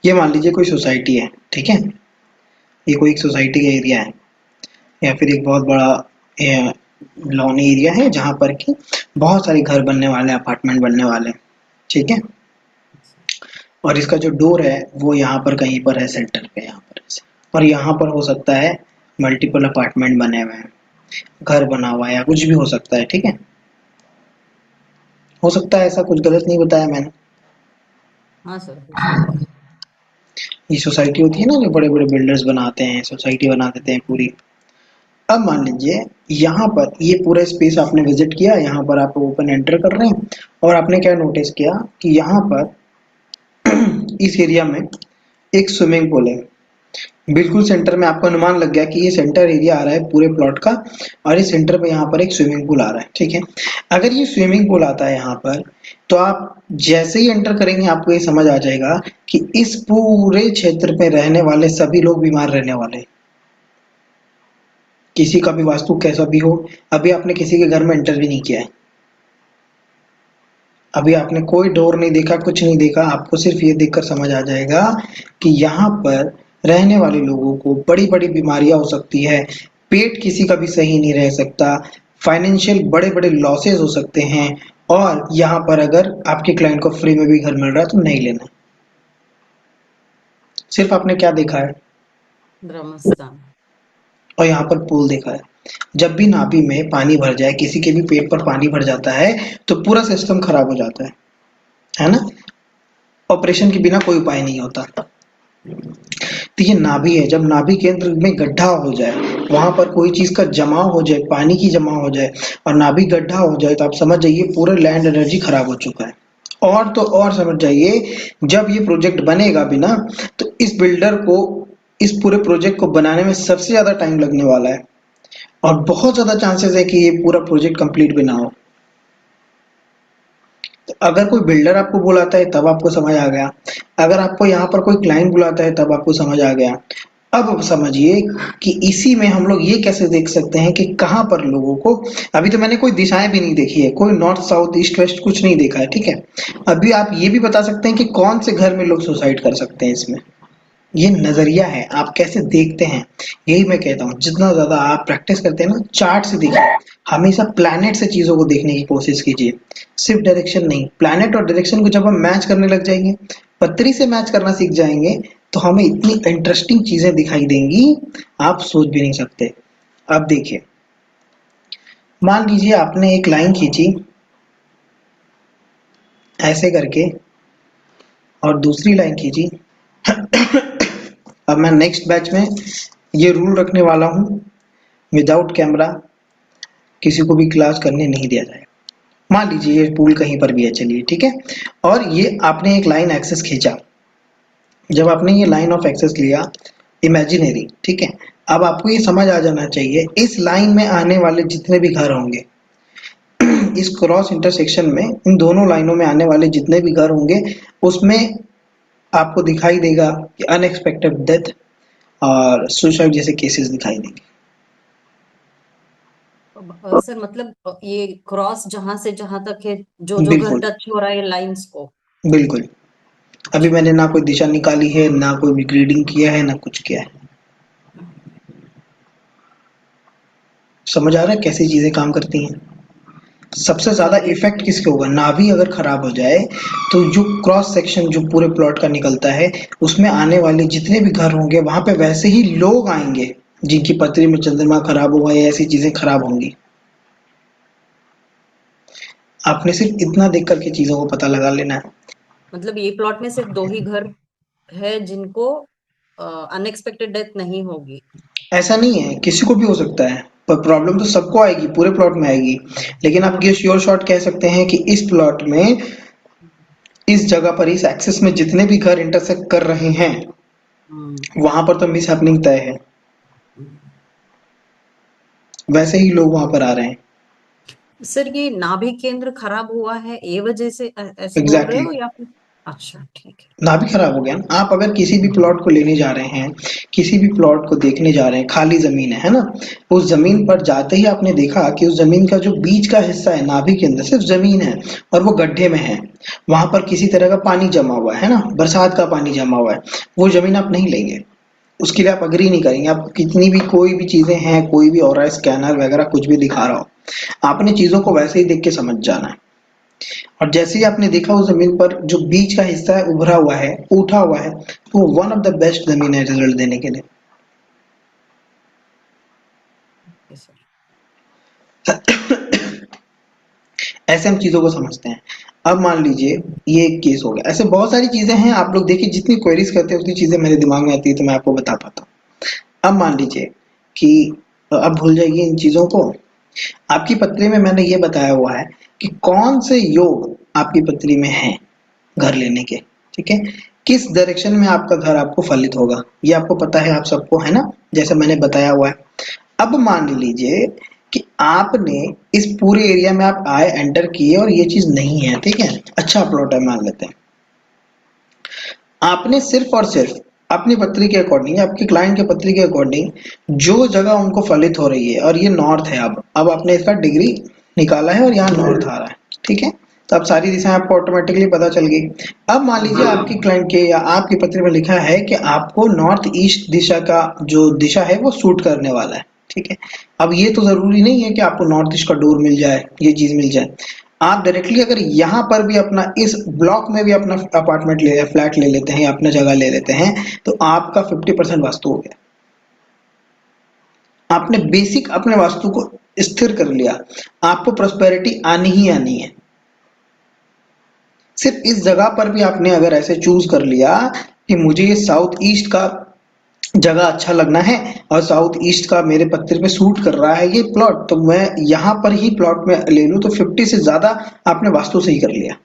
ये मान लीजिए कोई सोसाइटी है, ठीक है? ये कोई एक सोसाइटी का एरिया है या फिर एक बहुत बड़ा लॉन एरिया है जहाँ पर कि बहुत सारे घर बनने वाले हैं, अपार्टमेंट बनने वाले हैं, ठीक है? और इसका जो डोर है वो यहाँ पर कहीं पर है, सेंटर पे यहाँ पर ऐसे। और यहाँ पर हो सकता है मल्टीपल अपार्टमेंट बने हुए हैं, घर बना हुआ है या कुछ भी हो सकता है, ठीक है? हो सकता है ऐसा, कुछ गलत नहीं बताया मैंने। हाँ सर, हो सकता है। ये सोसाइटी होती है ना, जो बड़े बड़े बिल्डर्स बनाते हैं, सोसाइटी बना देते हैं पूरी। अब मान लीजिए यहाँ पर ये पूरा स्पेस आपने विजिट किया, यहाँ पर आप ओपन एंटर कर रहे हैं और आपने क्या नोटिस किया कि यहाँ पर इस एरिया में एक स्विमिंग पूल है। बिल्कुल सेंटर में आपको अनुमान लग गया कि ये सेंटर एरिया आ रहा है पूरे प्लॉट का और इस सेंटर पे यहाँ पर एक स्विमिंग पूल आ रहा है, ठीक है? अगर ये स्विमिंग पूल आता है यहाँ पर, तो आप जैसे ही एंटर करेंगे आपको ये समझ आ जाएगा कि इस पूरे क्षेत्र पे रहने वाले सभी लोग बीमार रहने वाले हैं। किसी का भी वास्तु कैसा भी हो, अभी आपने किसी के घर में एंटर भी नहीं किया है, अभी आपने कोई डोर नहीं देखा, कुछ नहीं देखा, आपको सिर्फ ये देखकर समझ आ जाएगा कि यहाँ पर रहने वाले लोगों को बड़ी बड़ी बीमारियां हो सकती है, पेट किसी का भी सही नहीं रह सकता, फाइनेंशियल बड़े बड़े लॉसेस हो सकते हैं। और यहाँ पर अगर आपके क्लाइंट को फ्री में भी घर मिल रहा है तो नहीं लेना। सिर्फ आपने क्या देखा है? ब्रह्मस्थान। और यहाँ पर पूल देखा है। जब भी नाभि में पानी भर जाए, किसी के भी पेट पर पानी भर जाता है तो पूरा सिस्टम खराब हो जाता है ना? ऑपरेशन के बिना कोई उपाय नहीं होता। तो ये नाभि है, जब नाभि केंद्र में गड्ढा हो जाए, वहां पर कोई चीज का जमाव हो जाए, पानी की जमा हो जाए और नाभि गड्ढा हो जाए, तो आप समझ जाइए पूरा लैंड एनर्जी खराब हो चुका है। और तो और समझ जाइए, जब ये प्रोजेक्ट बनेगा भी ना, तो इस बिल्डर को इस पूरे प्रोजेक्ट को बनाने में सबसे ज्यादा टाइम लगने वाला है और बहुत ज्यादा चांसेस है कि ये पूरा प्रोजेक्ट कंप्लीट भी ना हो। तो अगर कोई बिल्डर आपको बुलाता है तब आपको समझ आ गया, अगर आपको यहाँ पर कोई क्लाइंट बुलाता है तब आपको समझ आ गया। अब आप समझिए कि इसी में हम लोग ये कैसे देख सकते हैं कि कहाँ पर लोगों को, अभी तो मैंने कोई दिशाएं भी नहीं देखी है, कोई नॉर्थ साउथ ईस्ट वेस्ट कुछ नहीं देखा है, ठीक है? अभी आप ये भी बता सकते हैं कि कौन से घर में लोग सुसाइड कर सकते हैं इसमें। ये नजरिया है, आप कैसे देखते हैं। यही मैं कहता हूँ, जितना ज्यादा आप प्रैक्टिस करते हैं ना, चार्ट से देखिए, हमेशा प्लैनेट से चीजों को देखने की कोशिश कीजिए, सिर्फ डायरेक्शन नहीं। प्लैनेट और डायरेक्शन को जब हम मैच करने लग जाएंगे, पत्री से मैच करना सीख जाएंगे, तो हमें इतनी इंटरेस्टिंग चीजें दिखाई देंगी, आप सोच भी नहीं सकते। अब देखिए, मान लीजिए आपने एक लाइन खींची ऐसे करके और दूसरी लाइन खींची। अब मैं नेक्स्ट बैच में ये रूल रखने वाला हूँ, विदाउट कैमरा किसी को भी क्लास करने नहीं दिया जाएगा। मान लीजिए ये पुल कहीं पर भी है, चलिए ठीक है, और ये आपने एक लाइन एक्सेस खींचा। जब आपने ये लाइन ऑफ एक्सेस लिया, इमेजिनरी, ठीक है, अब आपको ये समझ आ जाना चाहिए इस लाइन में आने वाले जितने भी घर होंगे, इस क्रॉस इंटरसेक्शन में इन दोनों लाइनों में आने वाले जितने भी घर होंगे, उसमें आपको दिखाई देगा कि अनएक्सपेक्टेड डेथ और सुसाइड जैसे केसेस दिखाई देंगे। सर मतलब ये क्रॉस जहां से जहां तक है, जो जो घर बिल्कुल, टच हो रहा है लाइंस को। बिल्कुल। अभी अच्छा। मैंने ना कोई दिशा निकाली है, ना कोई भी ग्रीडिंग किया है, ना कुछ किया है। समझ आ रहा है कैसी चीजें काम करती हैं? सबसे ज्यादा समझ गई। इफेक्ट किसके होगा? नाभि अगर खराब हो जाए तो जो क्रॉस सेक्शन जो पूरे प्लॉट का निकलता है, उसमें आने वाले जितने भी घर होंगे वहां पे वैसे ही लोग आएंगे जिनकी पत्री में चंद्रमा खराब हुआ है, ऐसी चीजें खराब होंगी। आपने सिर्फ इतना देख करके चीजों को पता लगा लेना है। मतलब ये प्लॉट में सिर्फ दो ही घर है जिनको अनएक्सपेक्टेड डेथ नहीं होगी। ऐसा नहीं है, किसी को भी हो सकता है, पर प्रॉब्लम तो सबको आएगी, पूरे प्लॉट में आएगी। लेकिन आप ये श्योर शॉट कह सकते हैं कि इस प्लॉट में, इस जगह पर, इस एक्सिस में जितने भी घर इंटरसेक्ट कर रहे हैं, हम्म। वहां पर तो मिस हैपनिंग तय है, वैसे ही लोग वहां पर आ रहे हैं। सर ये नाभि केंद्र खराब हुआ है ए वजह से ऐसे बोल रहे एग्जैक्टली हो exactly. या फिर? अच्छा, ठीक है। नाभि खराब हो गया ना। आप अगर किसी भी प्लॉट को लेने जा रहे हैं, किसी भी प्लॉट को देखने जा रहे हैं, खाली जमीन है ना, उस जमीन पर जाते ही आपने देखा कि उस जमीन का जो बीच का हिस्सा है नाभि के अंदर सिर्फ जमीन है और वो गड्ढे में है, वहां पर किसी तरह का पानी जमा हुआ है ना, बरसात का पानी जमा हुआ है, वो जमीन आप नहीं लेंगे, उसके लिए आप अग्री नहीं करेंगे। आप कितनी भी कोई भी चीजें हैं, कोई भी और स्कैनर वगैरह कुछ भी दिखा रहा हो, आपने चीजों को वैसे ही देख के समझ जाना है। और जैसे ही आपने देखा उस जमीन पर जो बीच का हिस्सा है उभरा हुआ है, उठा हुआ है, तो वन ऑफ द बेस्ट जमीन है रिजल्ट देने के लिए। Okay sir. ऐसे हम चीजों को समझते हैं। अब मान लीजिए ये एक केस हो गया, ऐसे बहुत सारी चीजें हैं, आप लोग देखिए जितनी क्वेरीज करते हैं उतनी चीजें मेरे दिमाग में आती है तो मैं आपको बता पाता हूँ। अब मान लीजिए कि अब भूल जाइए इन चीजों को। आपकी पत्री में मैंने ये बताया हुआ है कि कौन से योग आपकी पत्री में है घर लेने के, ठीक है, किस डायरेक्शन में आपका घर आपको फलित होगा, ये आपको पता है आप सबको, है ना, जैसे मैंने बताया हुआ है। अब मान लीजिए कि आपने इस पूरे एरिया में आप आए, एंटर किए और ये चीज नहीं है, ठीक है, अच्छा प्लॉट है मान लेते हैं। आपने सिर्फ और सिर्फ अपनी पत्री के अकॉर्डिंग, आपके क्लाइंट के पत्री के अकॉर्डिंग जो जगह उनको फलित हो रही है, और ये नॉर्थ है, अब आपने इसका डिग्री निकाला है और यहाँ नॉर्थ आ रहा है, ठीक है, तो अब सारी दिशाएं आपको ऑटोमेटिकली पता चल गई। अब मान लीजिए आपकी क्लाइंट के या आपकी पत्र में लिखा है कि आपको नॉर्थ ईस्ट दिशा का जो दिशा है वो सूट करने वाला है, ठीक है। अब ये तो जरूरी नहीं है कि आपको नॉर्थ ईस्ट का डोर मिल जाए, ये चीज मिल जाए। आप डायरेक्टली अगर यहाँ पर भी अपना इस ब्लॉक में भी अपना अपार्टमेंट ले, फ्लैट ले लेते हैं या अपना जगह ले लेते हैं, तो आपका 50% वास्तु हो गया। आपने बेसिक अपने वास्तु को स्थिर कर लिया, आपको प्रोस्पेरिटी आनी ही आनी है। सिर्फ इस जगह पर भी आपने अगर ऐसे चूज कर लिया कि मुझे ये साउथ ईस्ट का जगह अच्छा लगना है और साउथ ईस्ट का मेरे पत्र पे सूट कर रहा है ये प्लॉट, तो मैं यहाँ पर ही प्लॉट में ले लूं, तो 50 से ज्यादा आपने वास्तु सही कर लिया।